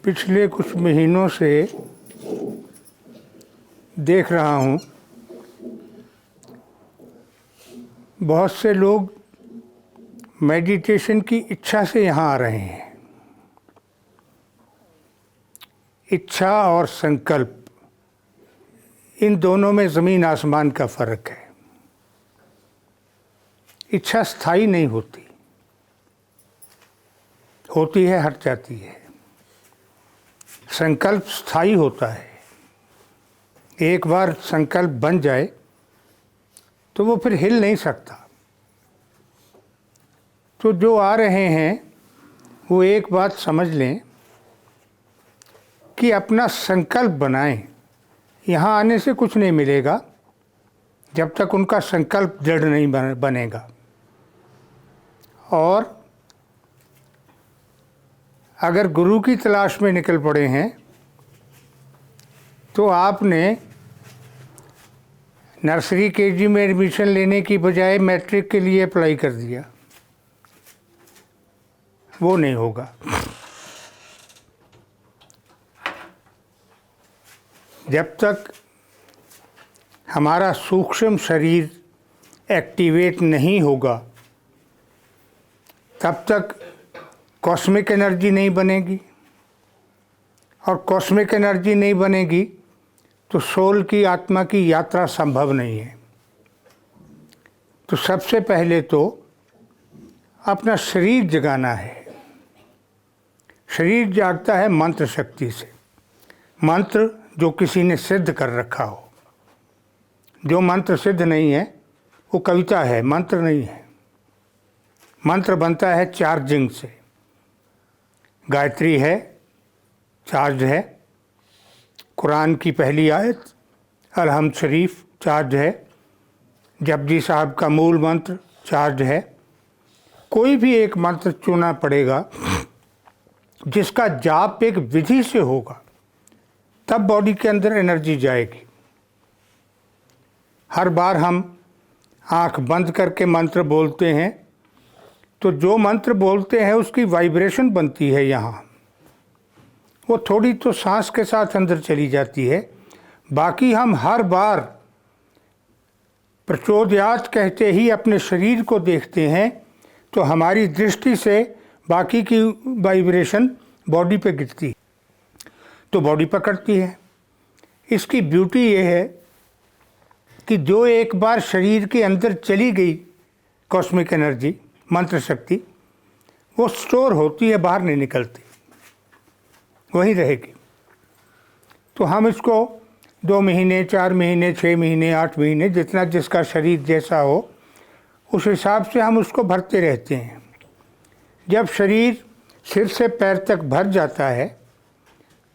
पिछले कुछ महीनों से देख रहा हूँ बहुत से लोग मेडिटेशन की इच्छा से यहाँ आ रहे हैं। इच्छा और संकल्प, इन दोनों में ज़मीन आसमान का फ़र्क है। इच्छा स्थायी नहीं होती, होती है हट जाती है। संकल्प स्थायी होता है। एक बार संकल्प बन जाए तो वो फिर हिल नहीं सकता। तो जो आ रहे हैं वो एक बात समझ लें कि अपना संकल्प बनाएं। यहाँ आने से कुछ नहीं मिलेगा जब तक उनका संकल्प दृढ़ नहीं बनेगा। और अगर गुरु की तलाश में निकल पड़े हैं तो आपने नर्सरी केजी में एडमिशन लेने की बजाय मैट्रिक के लिए अप्लाई कर दिया, वो नहीं होगा। जब तक हमारा सूक्ष्म शरीर एक्टिवेट नहीं होगा तब तक कॉस्मिक एनर्जी नहीं बनेगी, और कॉस्मिक एनर्जी नहीं बनेगी तो सोल की, आत्मा की यात्रा संभव नहीं है। तो सबसे पहले तो अपना शरीर जगाना है। शरीर जागता है मंत्र शक्ति से। मंत्र जो किसी ने सिद्ध कर रखा हो। जो मंत्र सिद्ध नहीं है वो कविता है, मंत्र नहीं है। मंत्र बनता है चार्जिंग से। गायत्री है, चार्ज है। कुरान की पहली आयत अलहम्द शरीफ चार्ज है। जपजी साहब का मूल मंत्र चार्ज है। कोई भी एक मंत्र चुना पड़ेगा जिसका जाप एक विधि से होगा, तब बॉडी के अंदर एनर्जी जाएगी। हर बार हम आंख बंद करके मंत्र बोलते हैं तो जो मंत्र बोलते हैं उसकी वाइब्रेशन बनती है यहाँ। वो थोड़ी तो सांस के साथ अंदर चली जाती है। बाकी हम हर बार प्रचोदयात कहते ही अपने शरीर को देखते हैं तो हमारी दृष्टि से बाकी की वाइब्रेशन बॉडी पे गिरती है, तो बॉडी पकड़ती है। इसकी ब्यूटी ये है कि जो एक बार शरीर के अंदर चली गई कॉस्मिक एनर्जी, मंत्र शक्ति, वो स्टोर होती है, बाहर नहीं निकलती, वहीं रहेगी। तो हम इसको 2 महीने, 4 महीने, 6 महीने, 8 महीने, जितना जिसका शरीर जैसा हो उस हिसाब से हम उसको भरते रहते हैं। जब शरीर सिर से पैर तक भर जाता है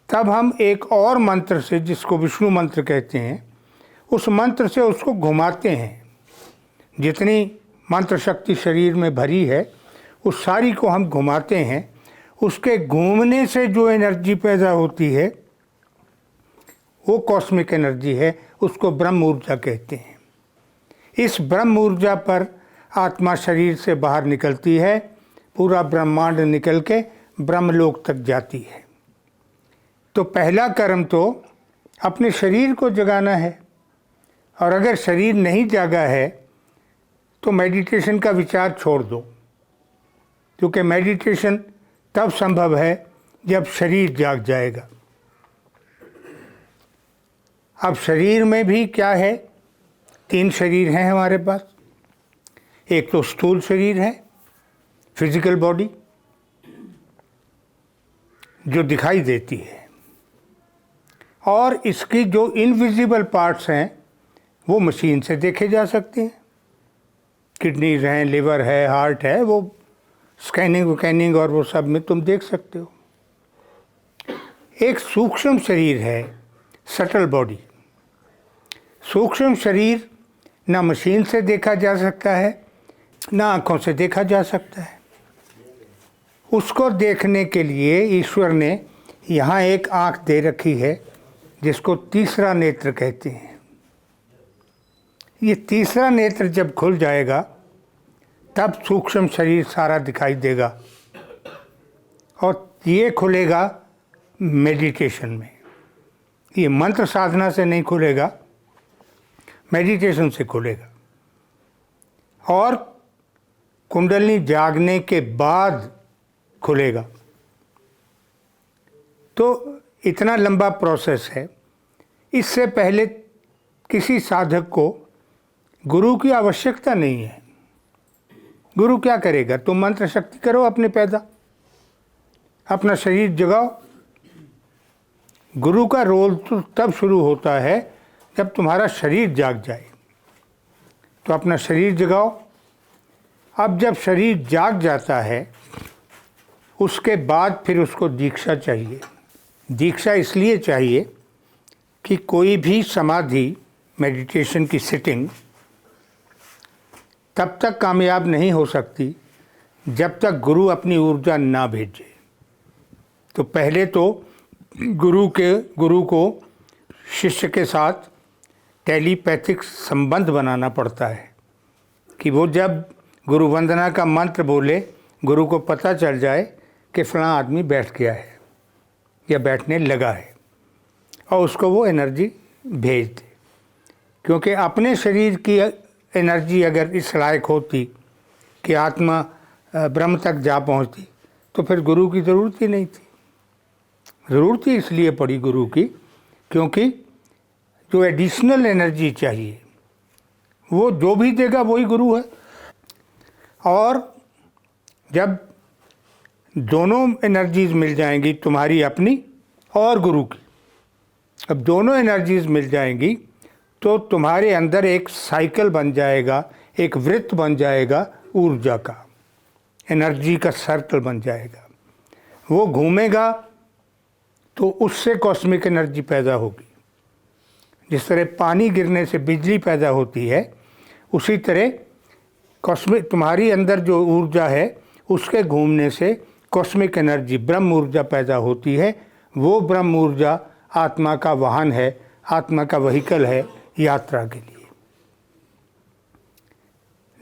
तब हम एक और मंत्र से, जिसको विष्णु मंत्र कहते हैं, उस मंत्र से उसको घुमाते हैं। जितनी मंत्र शक्ति शरीर में भरी है उस सारी को हम घुमाते हैं। उसके घूमने से जो एनर्जी पैदा होती है वो कॉस्मिक एनर्जी है, उसको ब्रह्म ऊर्जा कहते हैं। इस ब्रह्म ऊर्जा पर आत्मा शरीर से बाहर निकलती है, पूरा ब्रह्मांड निकल के ब्रह्मलोक तक जाती है। तो पहला कर्म तो अपने शरीर को जगाना है। और अगर शरीर नहीं जागा है तो मेडिटेशन का विचार छोड़ दो, क्योंकि मेडिटेशन तब संभव है जब शरीर जाग जाएगा। अब शरीर में भी क्या है, 3 शरीर हैं हमारे पास। एक तो स्थूल शरीर है, फिजिकल बॉडी, जो दिखाई देती है, और इसकी जो इनविजिबल पार्ट्स हैं वो मशीन से देखे जा सकते हैं। किडनीज हैं, लिवर है, हार्ट है, वो स्कैनिंग वकैनिंग और वो सब में तुम देख सकते हो। एक सूक्ष्म शरीर है, सटल बॉडी। सूक्ष्म शरीर ना मशीन से देखा जा सकता है, ना आँखों से देखा जा सकता है। उसको देखने के लिए ईश्वर ने यहाँ एक आँख दे रखी है जिसको तीसरा नेत्र कहते हैं। ये तीसरा नेत्र जब खुल जाएगा तब सूक्ष्म शरीर सारा दिखाई देगा, और ये खुलेगा मेडिटेशन में। ये मंत्र साधना से नहीं खुलेगा, मेडिटेशन से खुलेगा। और कुंडलिनी जागने के बाद खुलेगा। तो इतना लंबा प्रोसेस है। इससे पहले किसी साधक को गुरु की आवश्यकता नहीं है। गुरु क्या करेगा? तुम मंत्र शक्ति करो अपने पैदा, अपना शरीर जगाओ। गुरु का रोल तो तब शुरू होता है जब तुम्हारा शरीर जाग जाए। तो अपना शरीर जगाओ। अब जब शरीर जाग जाता है उसके बाद फिर उसको दीक्षा चाहिए। दीक्षा इसलिए चाहिए कि कोई भी समाधि, मेडिटेशन की सिटिंग तब तक कामयाब नहीं हो सकती जब तक गुरु अपनी ऊर्जा ना भेजे। तो पहले तो गुरु को शिष्य के साथ टेलीपैथिक संबंध बनाना पड़ता है कि वो जब गुरु वंदना का मंत्र बोले, गुरु को पता चल जाए कि फलां आदमी बैठ गया है या बैठने लगा है, और उसको वो एनर्जी भेज दे। क्योंकि अपने शरीर की एनर्जी अगर इस लायक होती कि आत्मा ब्रह्म तक जा पहुंचती तो फिर गुरु की ज़रूरत ही नहीं थी। ज़रूरत ही इसलिए पड़ी गुरु की क्योंकि जो एडिशनल एनर्जी चाहिए वो जो भी देगा वही गुरु है। और जब दोनों एनर्जीज मिल जाएंगी, तुम्हारी अपनी और गुरु की, अब दोनों एनर्जीज मिल जाएंगी तो तुम्हारे अंदर एक साइकिल बन जाएगा, एक वृत्त बन जाएगा ऊर्जा का, एनर्जी का सर्कल बन जाएगा। वो घूमेगा तो उससे कॉस्मिक एनर्जी पैदा होगी। जिस तरह पानी गिरने से बिजली पैदा होती है, उसी तरह कॉस्मिक तुम्हारी अंदर जो ऊर्जा है उसके घूमने से कॉस्मिक एनर्जी, ब्रह्म ऊर्जा पैदा होती है। वो ब्रह्म ऊर्जा आत्मा का वाहन है, आत्मा का व्हीकल है यात्रा के लिए।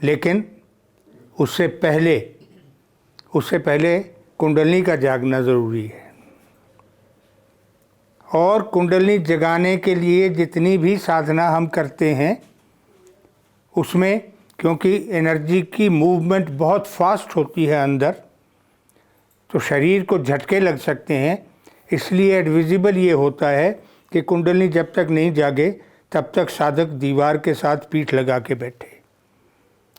लेकिन उससे पहले कुंडलिनी का जागना ज़रूरी है। और कुंडलिनी जगाने के लिए जितनी भी साधना हम करते हैं उसमें, क्योंकि एनर्जी की मूवमेंट बहुत फास्ट होती है अंदर, तो शरीर को झटके लग सकते हैं। इसलिए एडविजिबल ये होता है कि कुंडलिनी जब तक नहीं जागे तब तक साधक दीवार के साथ पीठ लगा के बैठे।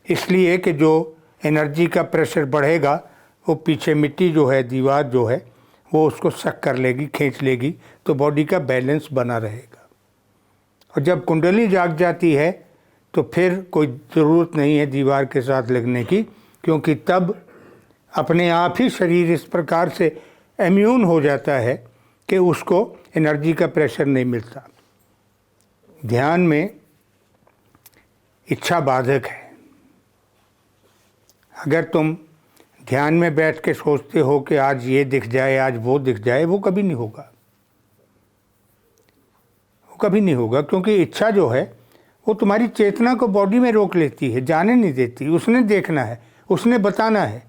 इसलिए कि जो एनर्जी का प्रेशर बढ़ेगा वो पीछे मिट्टी जो है, दीवार जो है, वो उसको सक कर लेगी, खींच लेगी, तो बॉडी का बैलेंस बना रहेगा। और जब कुंडलिनी जाग जाती है तो फिर कोई ज़रूरत नहीं है दीवार के साथ लगने की, क्योंकि तब अपने आप ही शरीर इस प्रकार से इम्यून हो जाता है कि उसको एनर्जी का प्रेशर नहीं मिलता। ध्यान में इच्छा बाधक है। अगर तुम ध्यान में बैठ के सोचते हो कि आज ये दिख जाए, आज वो दिख जाए, वो कभी नहीं होगा। वो कभी नहीं होगा, क्योंकि इच्छा जो है वो तुम्हारी चेतना को बॉडी में रोक लेती है, जाने नहीं देती। उसने देखना है, उसने बताना है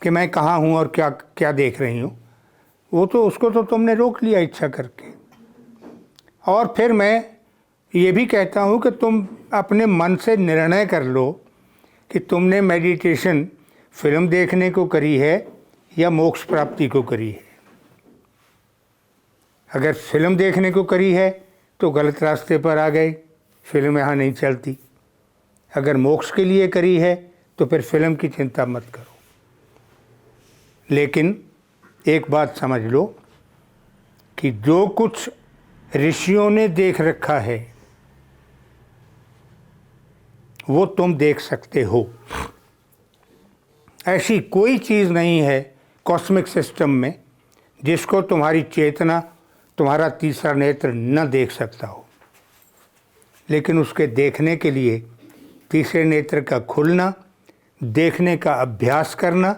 कि मैं कहाँ हूँ और क्या क्या देख रही हूँ। वो तो उसको तो तुमने रोक लिया इच्छा करके। और फिर मैं ये भी कहता हूँ कि तुम अपने मन से निर्णय कर लो कि तुमने मेडिटेशन फिल्म देखने को करी है या मोक्ष प्राप्ति को करी है। अगर फिल्म देखने को करी है तो गलत रास्ते पर आ गए, फिल्म यहाँ नहीं चलती। अगर मोक्ष के लिए करी है तो फिर फिल्म की चिंता मत करो। लेकिन एक बात समझ लो कि जो कुछ ऋषियों ने देख रखा है वो तुम देख सकते हो। ऐसी कोई चीज़ नहीं है कॉस्मिक सिस्टम में जिसको तुम्हारी चेतना, तुम्हारा तीसरा नेत्र न देख सकता हो। लेकिन उसके देखने के लिए तीसरे नेत्र का खुलना, देखने का अभ्यास करना,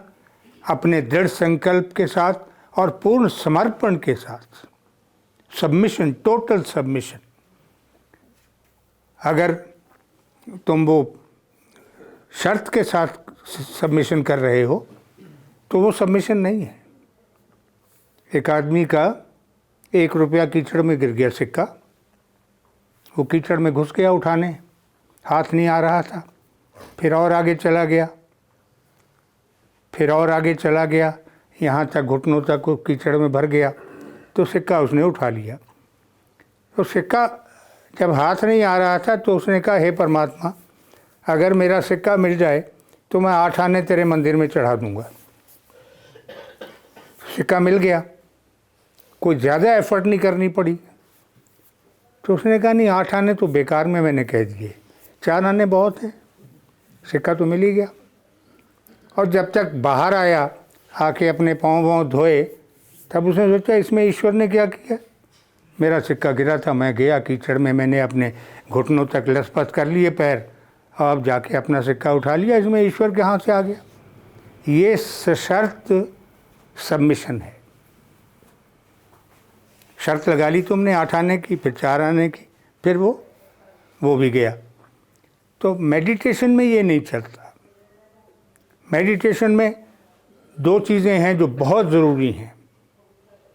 अपने दृढ़ संकल्प के साथ और पूर्ण समर्पण के साथ, सबमिशन, टोटल सबमिशन। अगर तुम वो शर्त के साथ सबमिशन कर रहे हो तो वो सबमिशन नहीं है। एक आदमी का 1 रुपया कीचड़ में गिर गया सिक्का। वो कीचड़ में घुस गया उठाने, हाथ नहीं आ रहा था। फिर और आगे चला गया, फिर और आगे चला गया, यहाँ तक घुटनों तक वो कीचड़ में भर गया। तो सिक्का उसने उठा लिया। तो सिक्का जब हाथ नहीं आ रहा था तो उसने कहा, हे परमात्मा, अगर मेरा सिक्का मिल जाए तो मैं 8 आने तेरे मंदिर में चढ़ा दूंगा। सिक्का मिल गया, कोई ज़्यादा एफर्ट नहीं करनी पड़ी। तो उसने कहा, नहीं 8 आने तो बेकार में मैंने कह दिए, 4 आने बहुत है, सिक्का तो मिल ही गया। और जब तक बाहर आया, आके अपने पाँव वाँव धोए, तब उसने सोचा इसमें ईश्वर ने क्या किया। मेरा सिक्का गिरा था, मैं गया कीचड़ में, मैंने अपने घुटनों तक लसपस कर लिए पैर, अब जाके अपना सिक्का उठा लिया, इसमें ईश्वर के हाथ से आ गया। ये सशर्त सबमिशन है। शर्त लगा ली तुमने 8 आने की, फिर 4 आने की, फिर वो भी गया। तो मेडिटेशन में ये नहीं चलता। मेडिटेशन में 2 चीज़ें हैं जो बहुत ज़रूरी हैं,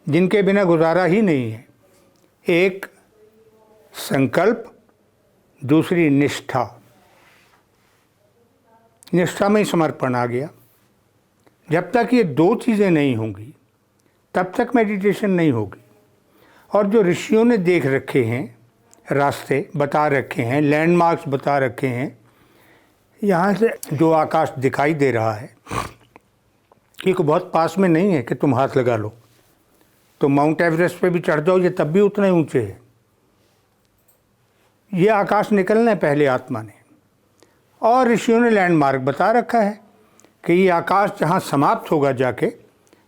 जिनके बिना गुजारा ही नहीं है। एक संकल्प, दूसरी निष्ठा। निष्ठा में समर्पण आ गया। जब तक ये 2 चीज़ें नहीं होंगी तब तक मेडिटेशन नहीं होगी। और जो ऋषियों ने देख रखे हैं, रास्ते बता रखे हैं, लैंडमार्क्स बता रखे हैं, यहाँ से जो आकाश दिखाई दे रहा है ये को बहुत पास में नहीं है कि तुम हाथ लगा लो। तो माउंट एवरेस्ट पे भी चढ़ जाओ, ये तब भी उतने ऊंचे है। ये आकाश निकलना है पहले आत्मा ने। और ऋषियों ने लैंडमार्क बता रखा है कि ये आकाश जहाँ समाप्त होगा जाके,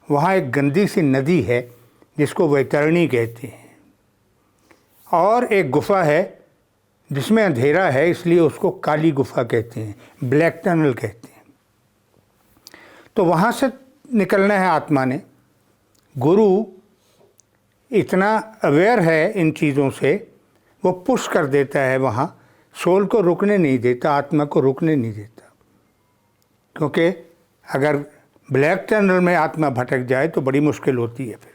वहाँ एक गंदी सी नदी है जिसको वैतरणी कहते हैं, और एक गुफा है जिसमें अंधेरा है, इसलिए उसको काली गुफा कहते हैं, ब्लैक टनल कहते हैं। तो वहाँ से निकलना है आत्मा ने। गुरु इतना अवेयर है इन चीज़ों से, वो पुश कर देता है वहाँ, सोल को रुकने नहीं देता, आत्मा को रुकने नहीं देता। क्योंकि अगर ब्लैक टनल में आत्मा भटक जाए तो बड़ी मुश्किल होती है। फिर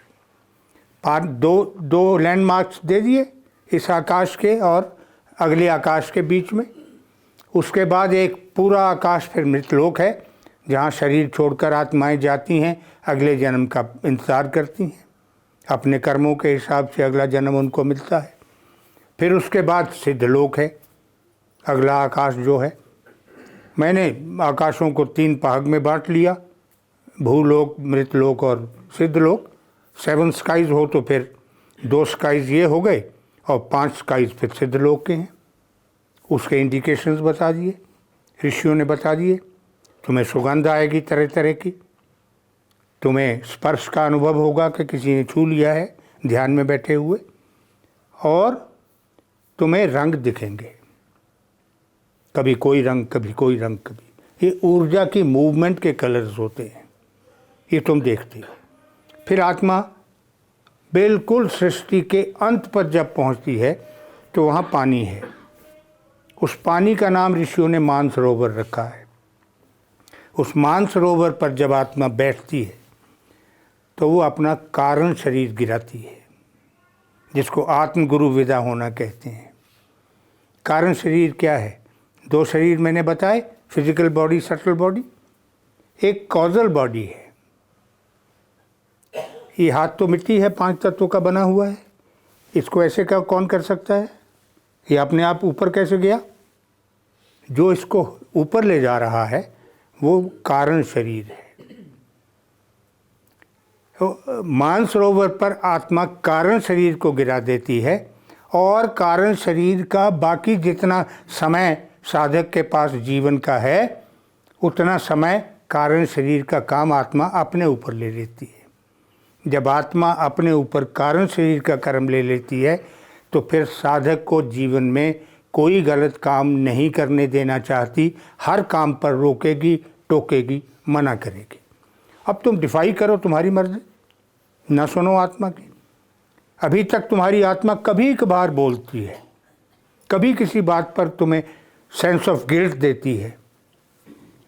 दो लैंडमार्क्स दे दिए, इस आकाश के और अगले आकाश के बीच में। उसके बाद एक पूरा आकाश फिर मृतलोक है, जहाँ शरीर छोड़कर आत्माएं जाती हैं, अगले जन्म का इंतज़ार करती हैं। अपने कर्मों के हिसाब से अगला जन्म उनको मिलता है। फिर उसके बाद सिद्धलोक है, अगला आकाश जो है। मैंने आकाशों को 3 भाग में बांट लिया, भूलोक, मृतलोक और सिद्धलोक। 7 स्काइज हो तो फिर 2 स्काइज ये हो गए और 5 स्काइज फिर सिद्धलोक के हैं। उसके इंडिकेशंस बता दिए, ऋषियों ने बता दिए। तुम्हें सुगंध आएगी तरह तरह की, तुम्हें स्पर्श का अनुभव होगा कि किसी ने छू लिया है ध्यान में बैठे हुए, और तुम्हें रंग दिखेंगे, कभी कोई रंग, कभी कोई रंग, कभी। ये ऊर्जा की मूवमेंट के कलर्स होते हैं, ये तुम देखते हो। फिर आत्मा बिल्कुल सृष्टि के अंत पर जब पहुंचती है तो वहाँ पानी है। उस पानी का नाम ऋषियों ने मानसरोवर रखा है। उस मानसरोवर पर जब आत्मा बैठती है तो वो अपना कारण शरीर गिराती है, जिसको आत्मगुरु विदा होना कहते हैं। कारण शरीर क्या है? 2 शरीर मैंने बताए, फिजिकल बॉडी, सटल बॉडी। एक कॉजल बॉडी है। ये हाथ तो मिट्टी है, 5 तत्वों का बना हुआ है। इसको ऐसे का कौन कर सकता है? ये अपने आप ऊपर कैसे गया? जो इसको ऊपर ले जा रहा है वो कारण शरीर है। तो मानसरोवर पर आत्मा कारण शरीर को गिरा देती है, और कारण शरीर का बाकी जितना समय साधक के पास जीवन का है, उतना समय कारण शरीर का काम आत्मा अपने ऊपर ले लेती है। जब आत्मा अपने ऊपर कारण शरीर का कर्म ले लेती है तो फिर साधक को जीवन में कोई गलत काम नहीं करने देना चाहती, हर काम पर रोकेगी, टोकेगी, मना करेगी। अब तुम डिफाई करो, तुम्हारी मर्जी, ना सुनो आत्मा की। अभी तक तुम्हारी आत्मा कभी कभार बोलती है, कभी किसी बात पर तुम्हें सेंस ऑफ गिल्ट देती है,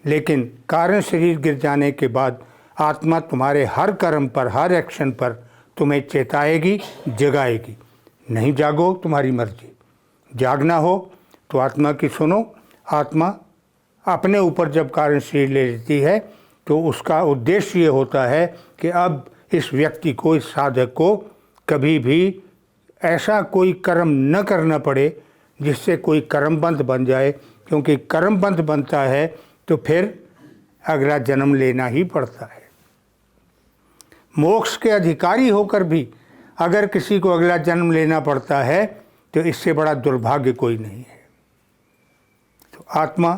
लेकिन कारण शरीर गिर जाने के बाद आत्मा तुम्हारे हर कर्म पर, हर एक्शन पर तुम्हें चेताएगी, जगाएगी। नहीं जागो, तुम्हारी मर्जी। जागना हो तो आत्मा की सुनो। आत्मा अपने ऊपर जब कारण शरीर ले लेती है तो उसका उद्देश्य ये होता है कि अब इस व्यक्ति को, इस साधक को कभी भी ऐसा कोई कर्म न करना पड़े जिससे कोई कर्मबंध बन जाए, क्योंकि कर्मबंध बनता है तो फिर अगला जन्म लेना ही पड़ता है। मोक्ष के अधिकारी होकर भी अगर किसी को अगला जन्म लेना पड़ता है तो इससे बड़ा दुर्भाग्य कोई नहीं है। तो आत्मा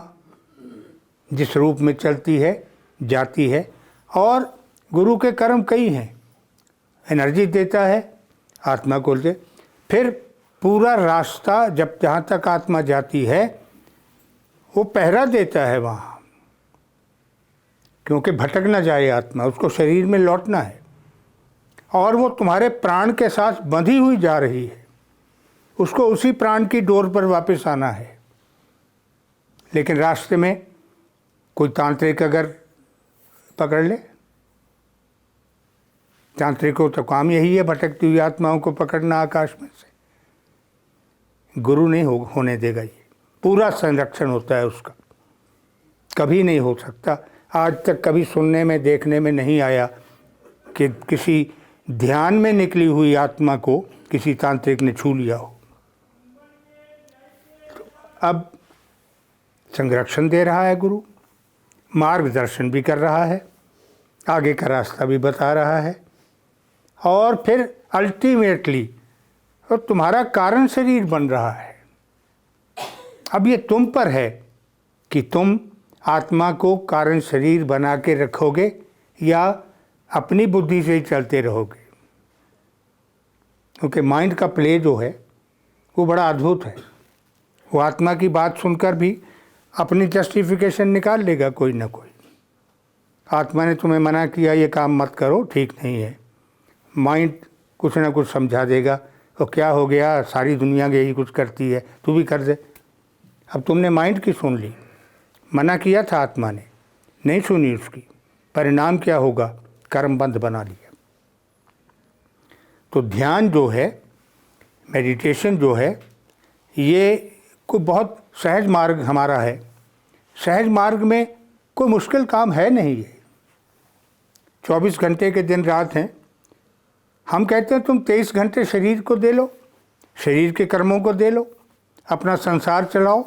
जिस रूप में चलती है, जाती है, और गुरु के कर्म कई हैं। एनर्जी देता है आत्मा को दे, फिर पूरा रास्ता जब जहाँ तक आत्मा जाती है वो पहरा देता है वहाँ, क्योंकि भटक ना जाए आत्मा, उसको शरीर में लौटना है। और वो तुम्हारे प्राण के साथ बंधी हुई जा रही है, उसको उसी प्राण की डोर पर वापस आना है। लेकिन रास्ते में कोई तांत्रिक अगर पकड़ ले, तांत्रिकों तो काम यही है भटकती हुई आत्माओं को पकड़ना आकाश में से। गुरु नहीं होने देगा, ये पूरा संरक्षण होता है उसका, कभी नहीं हो सकता। आज तक कभी सुनने में, देखने में नहीं आया कि किसी ध्यान में निकली हुई आत्मा को किसी तांत्रिक ने छू लिया हो। तो अब संरक्षण दे रहा है गुरु, मार्गदर्शन भी कर रहा है, आगे का रास्ता भी बता रहा है, और फिर अल्टीमेटली तो तुम्हारा कारण शरीर बन रहा है। अब ये तुम पर है कि तुम आत्मा को कारण शरीर बना के रखोगे या अपनी बुद्धि से ही चलते रहोगे। क्योंकि माइंड का प्ले जो है वो बड़ा अद्भुत है। वो आत्मा की बात सुनकर भी अपनी जस्टिफिकेशन निकाल लेगा कोई ना कोई। आत्मा ने तुम्हें मना किया ये काम मत करो, ठीक नहीं है, माइंड कुछ ना कुछ समझा देगा, तो क्या हो गया, सारी दुनिया यही कुछ करती है, तू भी कर दे। अब तुमने माइंड की सुन ली, मना किया था आत्मा ने, नहीं सुनी उसकी, परिणाम क्या होगा, कर्मबंध बना लिया। तो ध्यान जो है, मेडिटेशन जो है, ये कोई बहुत सहज मार्ग हमारा है। सहज मार्ग में कोई मुश्किल काम है नहीं है। 24 घंटे के दिन रात हैं। हम कहते हैं तुम 23 घंटे शरीर को दे लो, शरीर के कर्मों को दे लो, अपना संसार चलाओ,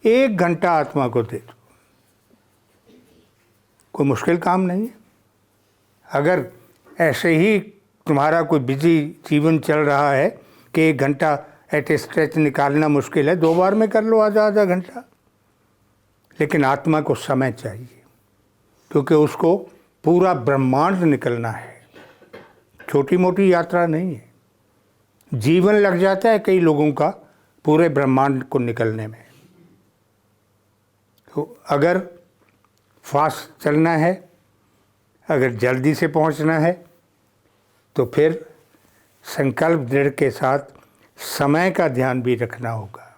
1 घंटा आत्मा को दे दो। कोई मुश्किल काम नहीं है। अगर ऐसे ही तुम्हारा कोई बिजी जीवन चल रहा है कि 1 घंटा एट ए स्ट्रेच निकालना मुश्किल है, 2 बार में कर लो आधा आधा घंटा। लेकिन आत्मा को समय चाहिए, क्योंकि उसको पूरा ब्रह्मांड निकलना है, छोटी मोटी यात्रा नहीं है। जीवन लग जाता है कई लोगों का पूरे ब्रह्मांड को निकलने में। तो अगर फास्ट चलना है, अगर जल्दी से पहुंचना है, तो फिर संकल्प दृढ़ के साथ समय का ध्यान भी रखना होगा।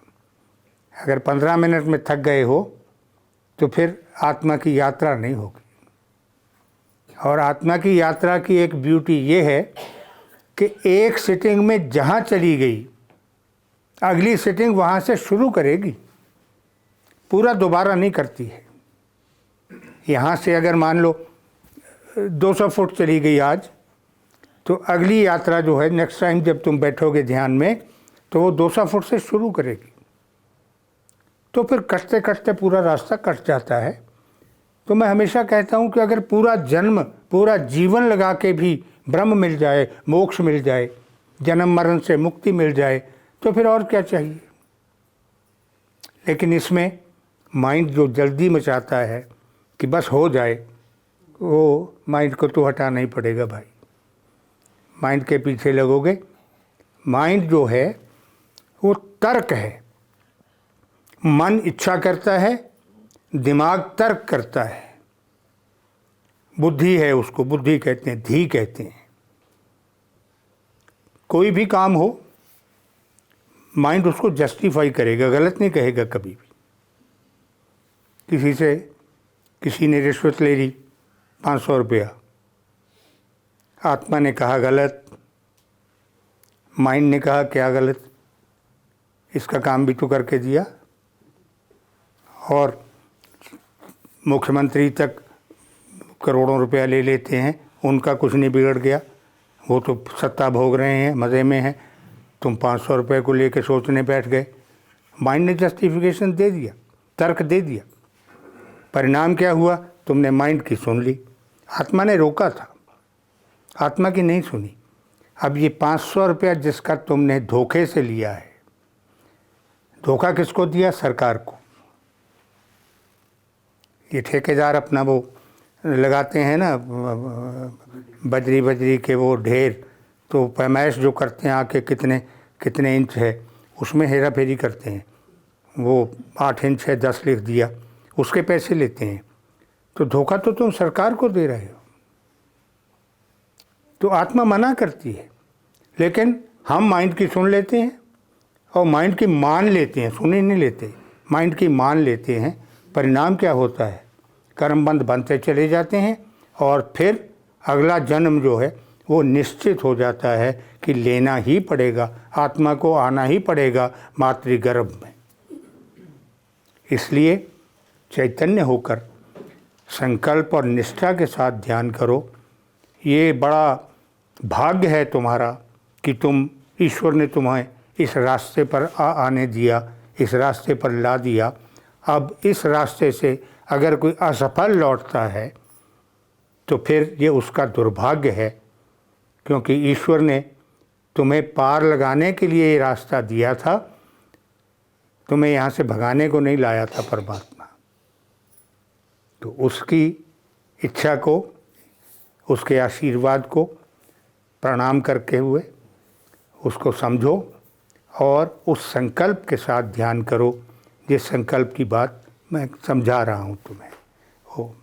अगर 15 मिनट में थक गए हो तो फिर आत्मा की यात्रा नहीं होगी। और आत्मा की यात्रा की एक ब्यूटी ये है कि एक सिटिंग में जहाँ चली गई, अगली सिटिंग वहाँ से शुरू करेगी, पूरा दोबारा नहीं करती है। यहाँ से अगर मान लो 200 फुट चली गई आज, तो अगली यात्रा जो है, नेक्स्ट टाइम जब तुम बैठोगे ध्यान में, तो वो 200 फुट से शुरू करेगी। तो फिर कटते कटते पूरा रास्ता कट जाता है। तो मैं हमेशा कहता हूँ कि अगर पूरा जन्म, पूरा जीवन लगा के भी ब्रह्म मिल जाए, मोक्ष मिल जाए, जन्म मरण से मुक्ति मिल जाए, तो फिर और क्या चाहिए। लेकिन इसमें माइंड जो जल्दी मचाता है कि बस हो जाए, वो माइंड को तो हटाना ही पड़ेगा भाई। माइंड के पीछे लगोगे। माइंड जो है वो तर्क है। मन इच्छा करता है, दिमाग तर्क करता है। बुद्धि है, उसको बुद्धि कहते हैं, धी कहते हैं। कोई भी काम हो, माइंड उसको जस्टिफाई करेगा, गलत नहीं कहेगा कभी भी। किसी ने रिश्वत ले ली 500 रुपया, आत्मा ने कहा गलत, माइंड ने कहा क्या गलत, इसका काम भी तो करके दिया। और मुख्यमंत्री तक करोड़ों रुपया ले लेते हैं, उनका कुछ नहीं बिगड़ गया, वो तो सत्ता भोग रहे हैं, मज़े में हैं। तुम 500 रुपये को लेके सोचने बैठ गए। माइंड ने जस्टिफिकेशन दे दिया, तर्क दे दिया। परिणाम क्या हुआ? तुमने माइंड की सुन ली, आत्मा ने रोका था, आत्मा की नहीं सुनी। अब ये 500 रुपया जिसका तुमने धोखे से लिया है, धोखा किसको दिया? सरकार को। ये ठेकेदार अपना वो लगाते हैं ना बजरी के वो ढेर, तो पैमाइश जो करते हैं आके कितने कितने इंच है, उसमें हेरा फेरी करते हैं। वो 8 इंच है 10 लिख दिया, उसके पैसे लेते हैं। तो धोखा तो तुम सरकार को दे रहे हो। तो आत्मा मना करती है, लेकिन हम माइंड की सुन लेते हैं और माइंड की मान लेते हैं, सुन ही नहीं लेते, माइंड की मान लेते हैं। परिणाम क्या होता है? कर्मबंध बनते चले जाते हैं और फिर अगला जन्म जो है वो निश्चित हो जाता है कि लेना ही पड़ेगा, आत्मा को आना ही पड़ेगा मातृगर्भ में। इसलिए चैतन्य होकर संकल्प और निष्ठा के साथ ध्यान करो। ये बड़ा भाग्य है तुम्हारा कि तुम, ईश्वर ने तुम्हें इस रास्ते पर आने दिया, इस रास्ते पर ला दिया। अब इस रास्ते से अगर कोई असफल लौटता है तो फिर ये उसका दुर्भाग्य है, क्योंकि ईश्वर ने तुम्हें पार लगाने के लिए ये रास्ता दिया था, तुम्हें यहाँ से भगाने को नहीं लाया था परमात्मा। तो उसकी इच्छा को, उसके आशीर्वाद को प्रणाम करके हुए उसको समझो और उस संकल्प के साथ ध्यान करो, जिस संकल्प की बात मैं समझा रहा हूँ तुम्हें। ओम।